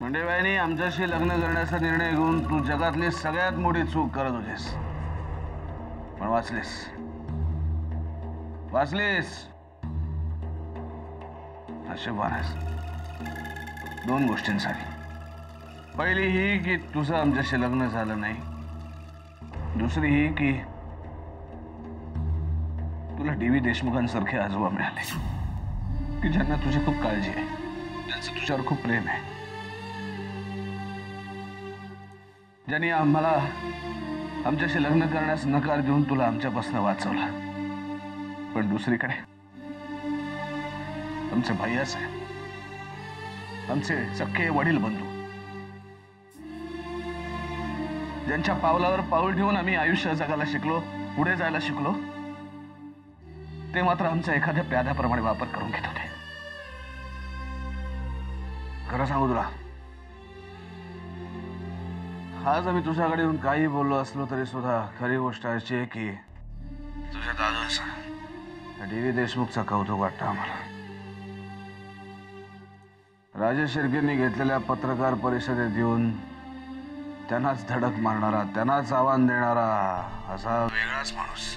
म्हणजे बाईनी आमच्याशी लग्न करण्याचा निर्णय घेऊन तू जगातली सगळ्यात मोठी चूक करत होतीस, पण वाचलीस. नशीबवान आहेस दोन गोष्टींसाठी. पहिली ही की तुझं आमच्याशी लग्न झालं नाही. दुसरी ही की तुला डी.व्ही. देशमुखांसारखे आजोबा मिळाले की ज्यांना तुझी खूप काळजी आहे, ज्यांचं तुझ्यावर खूप प्रेम आहे, ज्यांनी आम्हाला आमच्याशी लग्न करण्यास नकार देऊन तुला आमच्यापासून वाचवला. पण दुसरीकडे आमचे भैयास आहे, आमचे सख्खे वडील बंधू, ज्यांच्या पावलावर पाऊल ठेवून आम्ही आयुष्य जगायला शिकलो, पुढे जायला शिकलो, ते मात्र आमचा एखाद्या प्याद्याप्रमाणे वापर करून घेत होते. खरं सांगू तुला, आज आम्ही तुझ्याकडे येऊन काही बोललो असलो तरी सुद्धा खरी गोष्ट अशी आहे की तुझ्या दादांचा डी.व्ही. देशमुखचा कौतुक वाटतं आम्हाला. राजेश शिर्केंनी घेतलेल्या पत्रकार परिषदेत येऊन त्यांनाच धडक मारणारा, त्यांनाच आव्हान देणारा असा वेगळाच माणूस.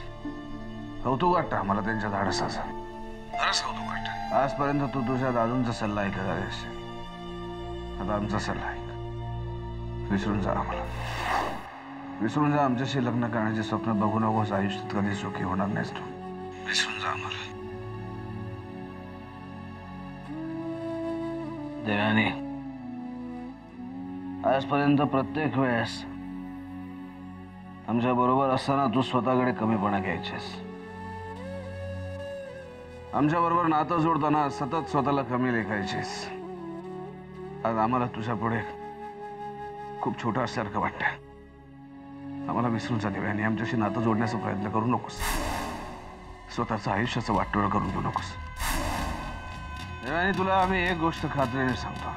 कौतुक वाटतं आम्हाला त्यांच्या धाडसाचं. खरंच कौतुक वाटतं. आजपर्यंत तू तुझ्या दादूंचा सल्ला ऐकत आलेस, आता आमचा सल्ला ऐक. विसरून जा आम्हाला, विसरून जा. आमच्याशी लग्न करण्याचे स्वप्न बघू नकोस. आयुष्यात कधी सुखी होणार नाहीस तू. विसरून जा आम्हाला. देवाने आजपर्यंत प्रत्येक वेळेस आमच्या बरोबर असताना तू स्वतःकडे कमीपणा घ्यायचेस. आमच्या बरोबर नातं जोडताना सतत स्वतःला कमी लेखायचेस. आज आम्हाला तुझ्या पुढे खूप छोटा असल्यासारखं वाटतं. आम्हाला विसरून जा देवाने. आमच्याशी नातं जोडण्याचा प्रयत्न करू नकोस. स्वतःचं आयुष्याचं वाटोळ करून घेऊ नकोस देवाने. तुला आम्ही एक गोष्ट खात्रीने सांगतो,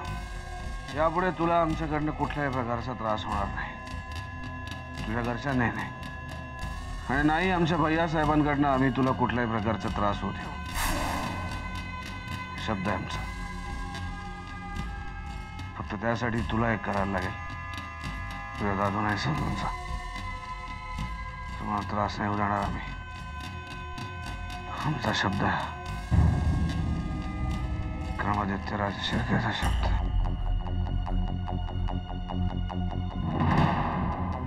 यापुढे तुला आमच्याकडनं कुठल्याही प्रकारचा त्रास होणार नाही. तुझ्या घरच्यांनाही नाही, आणि नाही आमच्या भैया साहेबांकडनं आम्ही तुला कुठल्याही प्रकारचा त्रास होऊ देऊ. शब्द आहे आमचा. फक्त त्यासाठी तुला एक करायला लागेल. तुझ्या दादू नाही समजून जा. तुम्हाला त्रास नाही होऊ देणार आम्ही. आमचा शब्द आहे, विक्रमादित्य राजे शिर्केचा शब्द.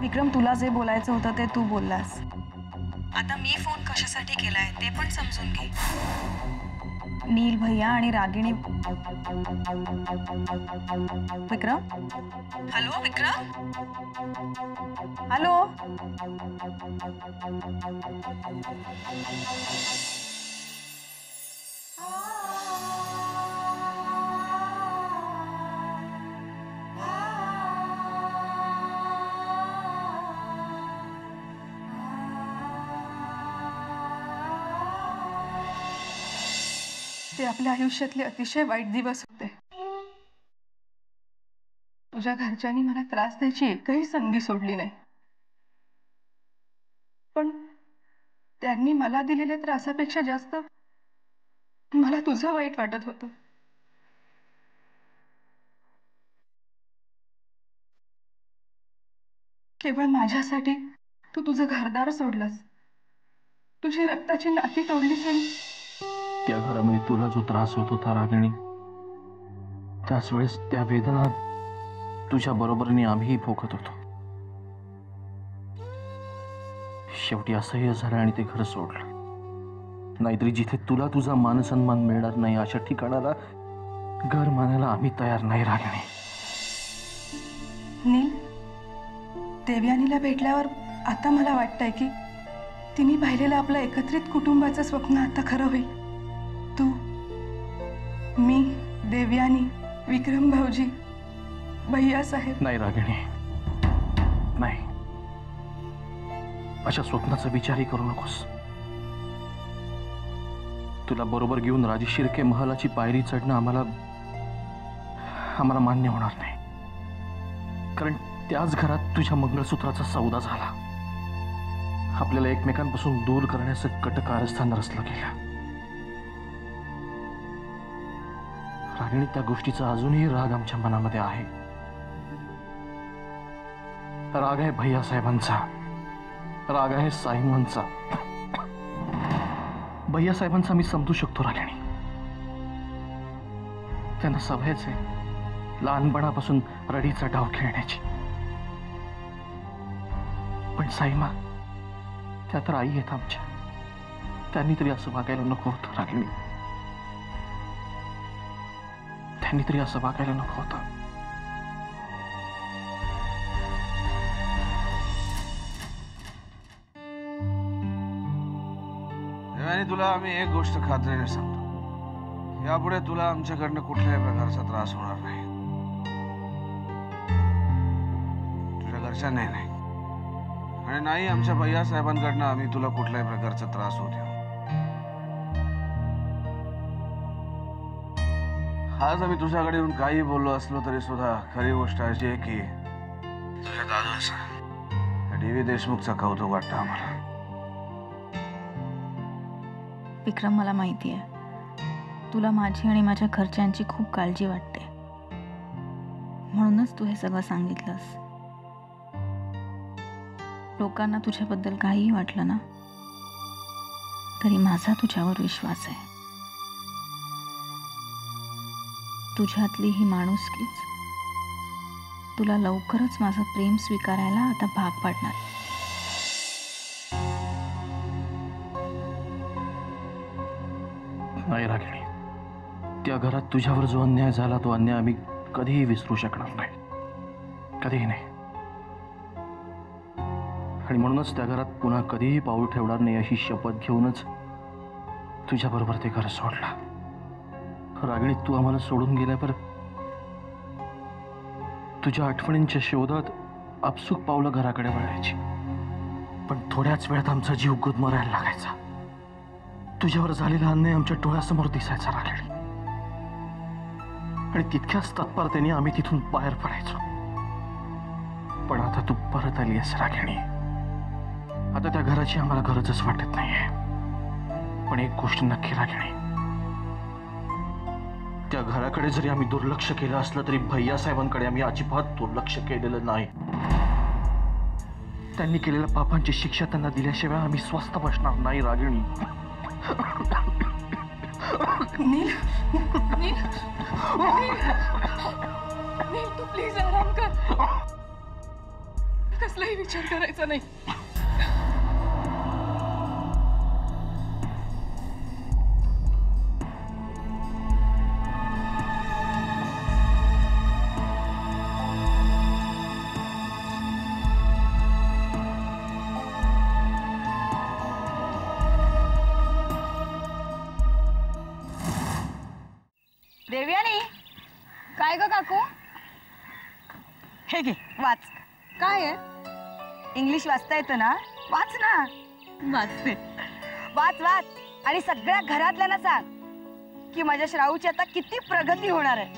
विक्रम, तुला जे बोलायचं होतं ते तू बोललास. आता मी फोन कशासाठी केलाय ते पण समजून घे. नील भैया आणि रागिणी. विक्रम, हॅलो विक्रम, हॅलो. ते आपल्या आयुष्यातले अतिशय वाईट दिवस होते. तुझ्या घरच्यांनी मला त्रास द्यायची एकही संधी सोडली नाही, पण त्यांनी मला दिलेल्या त्रासापेक्षा जास्त मला तुझं वाईट वाटत होतं. केवळ माझ्यासाठी तू तुझं घरदार सोडलंस, तुझी रक्ताची नाती तोडलीस, आणि त्या घरामध्ये तुला जो त्रास होत होता रागिणी, त्याच वेळेस त्या वेदना तुझ्या बरोबरीने आम्हीही भोगत होतो. शेवटी असह्य झालं आणि ते घर सोडलं. नाहीतरी जिथे तुला तुझा मानसन्मान मिळणार नाही अशा ठिकाणाला घर मानायला आम्ही तयार नाही रागिणी. नील, देवयानीला भेटल्यावर आता मला वाटतंय की तिने पाहिलेलं आपलं एकत्रित कुटुंबाचं स्वप्न आता खरं होईल. तू, मी, देवयानी, विक्रम भाऊजी, भैया साहेब. नाही रागिणी, नाही. अशा स्वप्नाचा विचारही करू नकोस. तुला बरोबर घेऊन राजे शिर्के महालाची पायरी चढणं आम्हाला मान्य होणार नाही. कारण त्याच घरात तुझ्या मंगळसूत्राचा सौदा झाला. आपल्याला एकमेकांपासून दूर करण्याचं कट कारस्थान रचलं गेलं. रागिणी, त्या गोष्टीचा अजूनही राग आमच्या मनामध्ये आहे. राग आहे भैया साहेबांचा, राग आहे साईमनचा. भैया साहेबांचा मी समजू शकतो रागिणी. त्यांना सवयच आहे लहानपणापासून रडीचा डाव खेळण्याची. पण साईमा, त्या तर आई आहेत आमच्या. त्यांनी तरी असं वागायला नको होतं रागिणी. त्यांनी तरी असं वागायला नको होतं. आणि तुला आम्ही एक गोष्ट खात्रीने सांगतो, यापुढे तुला आमच्याकडनं कुठल्याही प्रकारचा त्रास होणार नाही. तुझ्या घरच्यांनाही नाही, आणि नाही आमच्या भैया साहेबांकडनं आम्ही तुला कुठल्याही प्रकारचा त्रास होऊ देऊ. आज आम्ही तुझ्याकडे येऊन काही बोललो असलो तरी सुद्धा खरी गोष्ट अशी आहे की तुझ्या दादूचा DV देशमुखचा कौतुक वाटतं आम्हाला. विक्रम, मला माहिती आहे तुला माझी आणि माझ्या घरच्यांची खूप काळजी वाटते, म्हणूनच तू हे सगळं सांगितलंस. लोकांना तुझ्याबद्दल काहीही वाटलं ना तरी माझा तुझ्यावर विश्वास आहे. तुझ्यातली ही माणुसकीच तुला लवकरच माझं प्रेम स्वीकारायला आता भाग पाडणार. नाही रागिणी, त्या घरात तुझ्यावर जो अन्याय झाला तो अन्याय आम्ही कधीही विसरू शकणार नाही, कधीही नाही. आणि म्हणूनच त्या घरात पुन्हा कधीही पाऊल ठेवणार नाही अशी शपथ घेऊनच तुझ्याबरोबर ते घर सोडला. रागिणी, तू आम्हाला सोडून गेल्यावर तुझ्या आठवणींच्या शोधात आपसूक पावलं घराकडे वळायची, पण थोड्याच वेळात आमचा जीव गुदमरायला लागायचा. तुझ्यावर झालेला अन्याय आमच्या डोळ्यासमोर दिसायचा रागिणी, आणि तितक्याच तत्परतेने आम्ही तिथून बाहेर पडायचो. पण आता तू परत आली आहेस रागिणी. आता त्या घराची आम्हाला गरजच वाटत नाहीये. पण एक गोष्ट नक्की रागिणी, त्या घराकडे जरी आम्ही दुर्लक्ष केलं असलं तरी भैया साहेबांकडे आम्ही अजिबात दुर्लक्ष केलेलं नाही. त्यांनी केलेल्या पापांची शिक्षा त्यांना दिल्याशिवाय आम्ही स्वस्थ बसणार नाही रागिणी. नील, नील, नील, नील, तू प्लीज आराम कर. कसलाही विचार करायचा नाही. देवयानी, काय ग काकू? हे घे वाच. काय आहे? इंग्लिश वाचता येतं ना? वाच ना. वाचते. वाच वाच, आणि सगळ्या घरातल्यांना सांग की माझ्या श्राऊची आता किती प्रगती होणार आहे.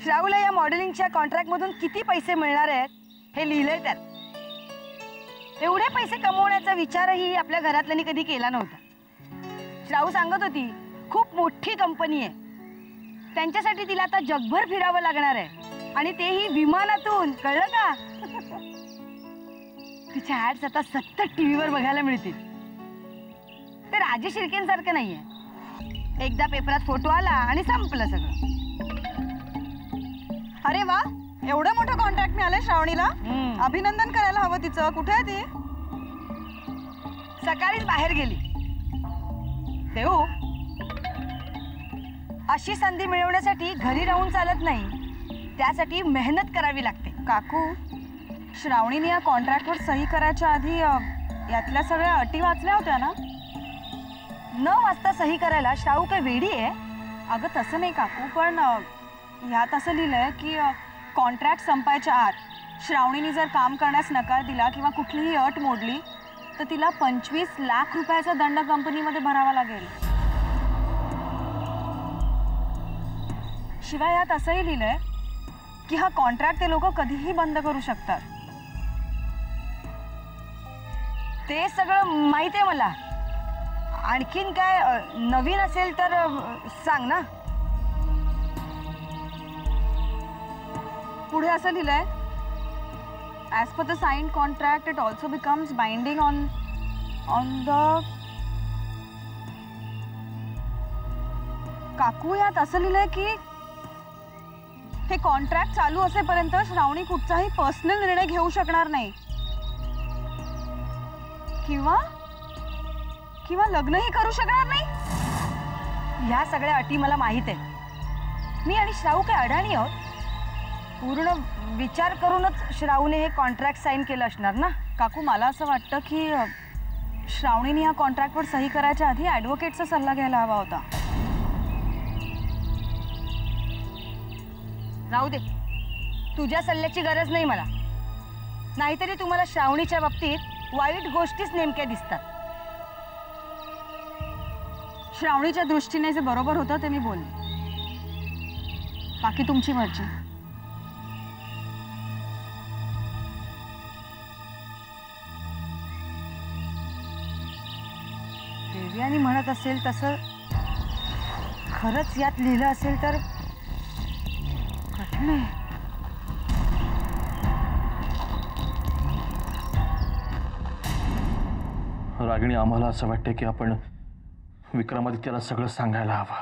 श्राऊला या मॉडेलिंगच्या कॉन्ट्रॅक्ट मधून किती पैसे मिळणार आहेत हे लिहिलंय त्यात. एवढे पैसे कमवण्याचा विचारही आपल्या घरातल्यांनी कधी केला नव्हता. श्राऊ सांगत होती खूप मोठी कंपनी आहे, त्यांच्यासाठी तिला आता जगभर फिरावं लागणार आहे, आणि तेही विमानातून. कळलं का? तिच्या ऍड्स आता सतत टीव्हीवर बघायला मिळतील. ते राजेश शिर्केंसारखं नाहीये, एकदा पेपरात फोटो आला आणि संपलं सगळं. अरे वा, एवढं मोठं कॉन्ट्रॅक्ट मिळालंय श्रावणीला. अभिनंदन करायला हवं तिचं. कुठे आहे ती? सकाळीच बाहेर गेली. देऊ, अशी संधी मिळवण्यासाठी घरी राहून चालत नाही, त्यासाठी मेहनत करावी लागते. काकू, श्रावणीने या कॉन्ट्रॅक्टवर सही करायच्या आधी यातल्या सगळ्या अटी वाचल्या होत्या ना? न वाचता सही करायला श्राऊ काय वेडी आहे? अगं तसं नाही काकू, पण ह्यात असं लिहिलंय की कॉन्ट्रॅक्ट संपायच्या आत श्रावणीने जर काम करण्यास नकार दिला किंवा कुठलीही अट मोडली तर तिला 25 लाख रुपयाचा दंड कंपनीमध्ये भरावा लागेल. शिवाय यात असंही लिहिलंय की हा कॉन्ट्रॅक्ट ते लोक कधीही बंद करू शकतात. ते सगळं माहिती आहे मला. आणखीन काय नवीन असेल तर सांग ना. पुढे असं लिहिलंय as per the signed contract, it also becomes binding on the. काकू यात असं लिहिलंय की हे कॉन्ट्रॅक्ट चालू असेपर्यंत श्रावणी कुठचाही पर्सनल निर्णय घेऊ शकणार नाही किंवा किंवा लग्नही करू शकणार नाही. ह्या सगळ्या अटी मला माहीत आहे. मी आणि श्राऊ काय अडाणी आहोत? पूर्ण विचार करूनच श्राऊने हे कॉन्ट्रॅक्ट साईन केलं असणार ना. काकू मला असं वाटतं की श्रावणीने या कॉन्ट्रॅक्टवर सही करायच्या आधी ॲडव्होकेटचा सल्ला घ्यायला हवा होता. राहू दे, तुझ्या सल्ल्याची गरज नाही मला. नाहीतरी तुम्हाला श्रावणीच्या बाबतीत वाईट गोष्टीच नेमक्या दिसतात. श्रावणीच्या दृष्टीने जे बरोबर होतं ते मी बोलले, बाकी तुमची मर्जी. देवयानी म्हणत असेल तसं खरंच यात लिहिलं असेल तर कठीण आहे. रागिणी, आम्हाला असं वाटतं की आपण विक्रमादित्यला सगळं सांगायला हवं.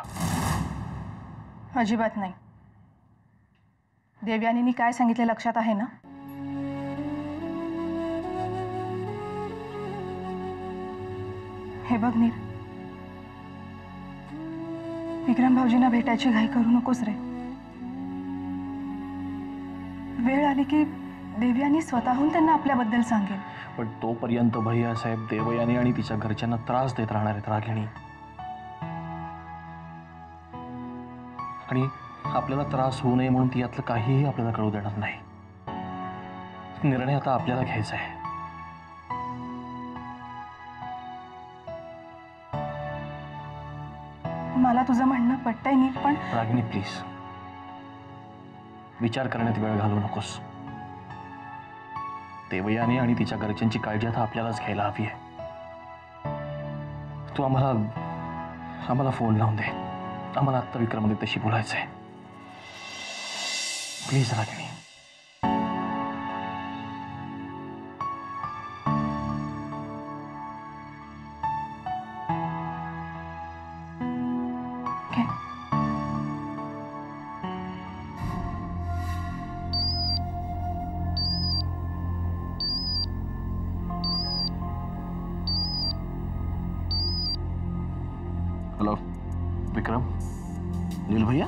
अजिबात नाही. देवयानीने काय सांगितले लक्षात आहे ना? हे बघ नीर, विक्रम भाऊजींना भेटायची घाई करू नकोस रे. वेळ आली की देवयानी स्वतःहून त्यांना आपल्याबद्दल सांगेल. पण तोपर्यंत भैया साहेब देवयानी आणि तिच्या घरच्यांना त्रास देत राहणार आहेत रागिणी. आणि आपल्याला त्रास होऊ नये म्हणून ती यातलं काहीही आपल्याला कळू देणार नाही. निर्णय आता आपल्याला घ्यायचा आहे. मला तुझं म्हणणं पटतंय नीट, पण रागिणी प्लीज, विचार करण्यात वेळ घालवू नकोस. देवयानी आणि तिच्या घरच्यांची काळजी आता आपल्यालाच घ्यायला हवी आहे. तू आम्हाला फोन लावून दे. आम्हाला आत्ता विक्रमादित्यशी बोलायचं आहे. Please Ragini. ओके. हॅलो विक्रम, नील भैया,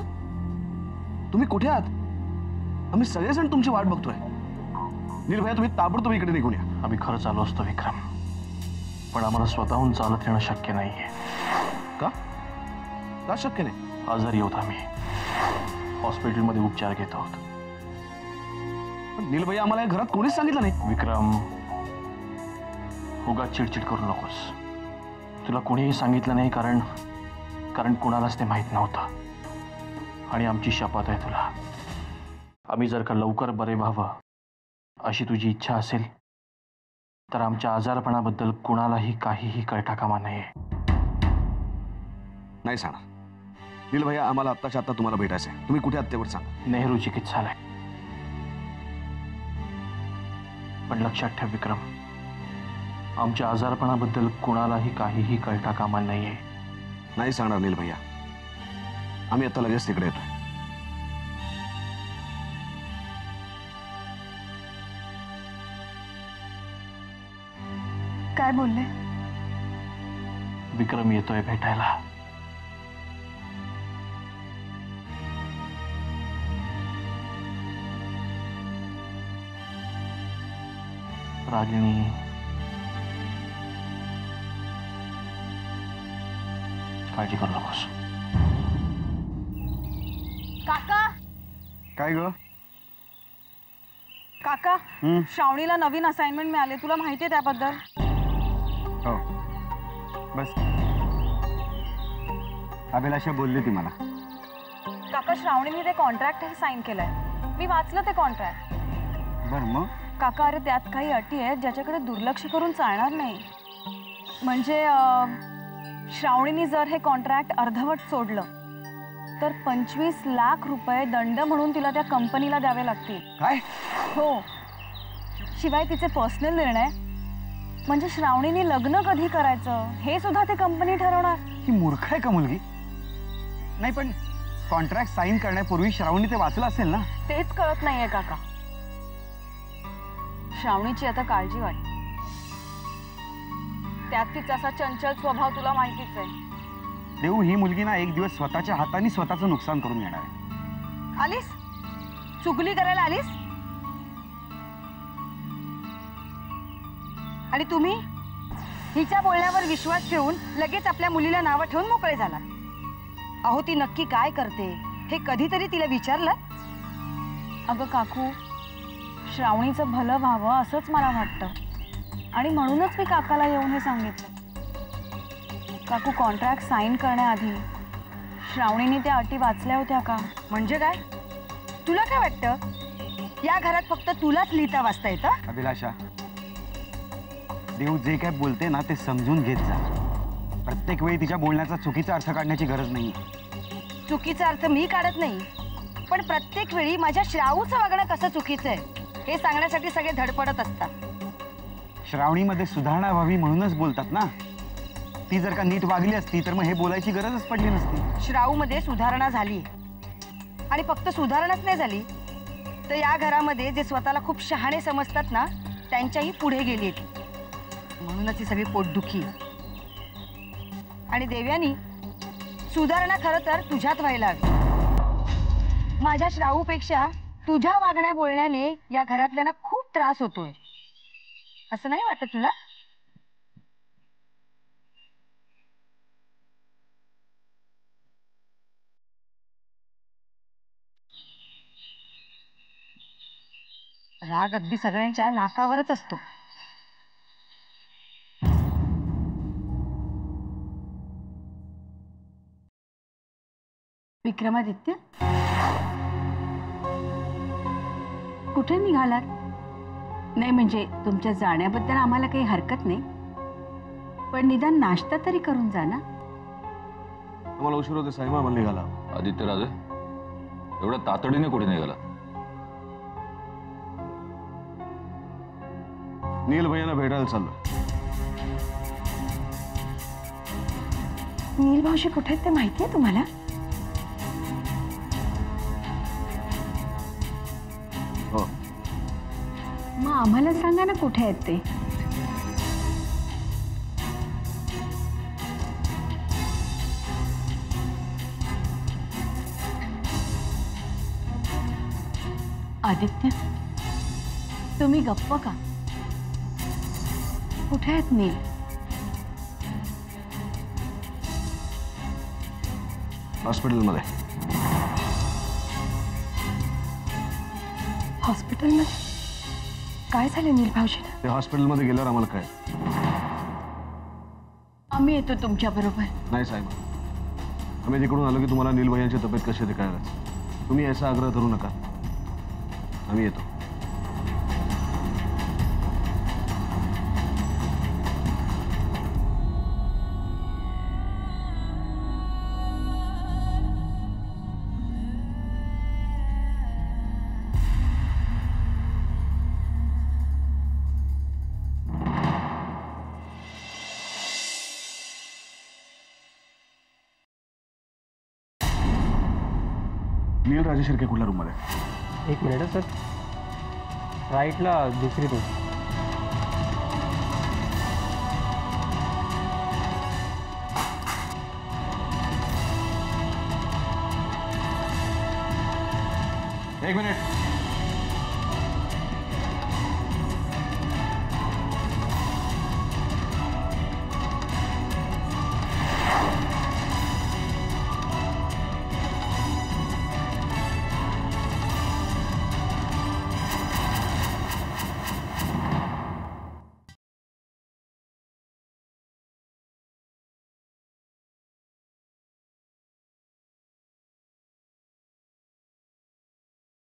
तुम्ही कुठे आहात? आम्ही सगळेजण तुमची वाट बघतोय. नील भैया, तुम्ही ताबडतोब इकडे निघून या. आम्ही खरंच आलो असतो विक्रम, पण आम्हाला स्वतःहून चालत येणं शक्य नाहीये. का? का शक्य नाही? आजारी आहोत आम्ही. हॉस्पिटलमध्ये उपचार घेत आहोत. पण नील भैया, आम्हाला या घरात कोणीच सांगितलं नाही. विक्रम, उगाच चिडचिड करू नकोस. तुला कोणीही सांगितलं नाही कारण कुणालाच ते माहीत नव्हतं. आणि आमची शपथ आहे तुला, आम्ही जर का लवकर बरे व्हावं अशी तुझी इच्छा असेल तर आमच्या आजारपणाबद्दल कुणालाही काहीही कळता कामा नये. नाही सांगणार. नील भैया, आम्हाला आत्ताच्या आत्ता तुम्हाला भेटायचं आहे. तुम्ही कुठे आहात तेवढं सांगा. नेहरू चिकित्सालय. पण लक्षात ठेव विक्रम, आमच्या आजारपणाबद्दल कुणालाही काहीही कळता कामा नये. नाही सांगणार नील भैया. आम्ही आता लगेच तिकडे येतोय. काय बोलले? विक्रम येतोय भेटायला. रागिणी, काळजी करू नकोस. काका काय ग? काका, श्रावणीला नवीन असाइनमेंट मिळाले, तुला माहिती आहे त्याबद्दल? हो, बस. अभिलाषा बोलली ती मला. काका, श्रावणीने ते कॉन्ट्रॅक्ट हे साईन केलंय. मी वाचलं ते कॉन्ट्रॅक्ट. बरं, मग काका, अरे त्यात काही अटी आहेत ज्याच्याकडे दुर्लक्ष करून चालणार नाही. म्हणजे श्रावणीने जर हे कॉन्ट्रॅक्ट अर्धवट सोडलं तर 25 लाख रुपये दंड म्हणून तिला त्या कंपनीला द्यावे लागतील. काय? हो. शिवाय तिचे पर्सनल निर्णय म्हणजे श्रावणीने लग्न कधी करायचं हे सुद्धा ते कंपनी ठरवणार. ती मूर्ख आहे का मुलगी? नाही पण कॉन्ट्रॅक्ट साईन करण्यापूर्वी श्रावणी ते वाचलं असेल ना. तेच कळत नाहीये काका. श्रावणीची आता काळजी वाटते. त्यात तिचा असा चंचल स्वभाव तुला माहितीच आहे. देऊ, ही मुलगी ना एक दिवस स्वतःच्या हाताने स्वतःचं नुकसान करून येणार आहे. आलीस चुगली करायला आलीस आणि तुम्ही हिच्या बोलण्यावर विश्वास ठेवून लगेच आपल्या मुलीला नावं ठेवून मोकळे झाला. अहो ती नक्की काय करते हे कधीतरी तिला विचारलं? अगं काकू, श्रावणीचं भलं व्हावं असंच मला वाटतं आणि म्हणूनच मी काकाला येऊन हे सांगितलं. काकू, कॉन्ट्रॅक्ट साईन करण्याआधी श्रावणीने त्या अटी वाचल्या होत्या का? म्हणजे काय? तुला काय वाटतं या घरात फक्त तुलाच लिहिता वाचता येतं? अभिलाषा, देव जे काय बोलते ना ते समजून घेत जा. प्रत्येक वेळी तिच्या बोलण्याचा चुकीचा अर्थ काढण्याची गरज नाही. चुकीचा अर्थ मी काढत नाही, पण प्रत्येक वेळी माझ्या श्रावूचं वागणं कसं चुकीचं आहे हे सांगण्यासाठी सगळे धडपडत असतात. श्रावणीमध्ये सुधारणा व्हावी म्हणूनच बोलतात ना. ती जर का नीट वागली असती तर मग हे बोलायची गरजच पडली नसती. श्रावूमध्ये सुधारणा झाली आणि फक्त सुधारणाच नाही झाली तर या घरामध्ये जे स्वतःला खूप शहाणे समजतात ना त्यांच्याही पुढे गेली ती. म्हणूनच ही सगळी पोटदुखी. आणि देव्यानी सुधारणा खरं तर तुझ्यात व्हायला हवी. माझ्या श्रावूपेक्षा तुझ्या वागण्या बोलण्याने या घरातल्यांना खूप त्रास होतोय. असं नाही वाटत तुला? राग अगदी सगळ्यांच्या नाकावरच असतो. विक्रमादित्य, कुठे निघालात? नाही म्हणजे तुमच्या जाण्याबद्दल आम्हाला काही हरकत नाही, पण निदान नाश्ता तरी करून जा ना. तुम्हाला उशीर होते साईमा, मला निघाला. आदित्य राजे, एवढ्या तातडीने कुठे निघाला? नील भैयांना भेटायला चाललो. नील भाऊजी कुठे आहेत ते माहिती आहे तुम्हाला? हो. मग आम्हाला सांगा ना कुठे आहेत ते. आदित्य, तुम्ही गप्प का? कुठे आहेत नील? हॉस्पिटलमध्ये. हॉस्पिटलमध्ये? काय झालं नील भाऊजीला? ते हॉस्पिटलमध्ये गेल्यावर आम्हाला काय. आम्ही येतो तुमच्या बरोबर. नाही साईमा, आम्ही तिकडून आलो की तुम्हाला नील भैयांची तब्येत कशी आहे ते कळायलाच. तुम्ही याचा आग्रह धरू नका, आम्ही येतो. नील राजे शिर्के कुठल्या रूम मध्ये? एक मिनिट सर, राईटला दुसरी रूम. एक मिनिट.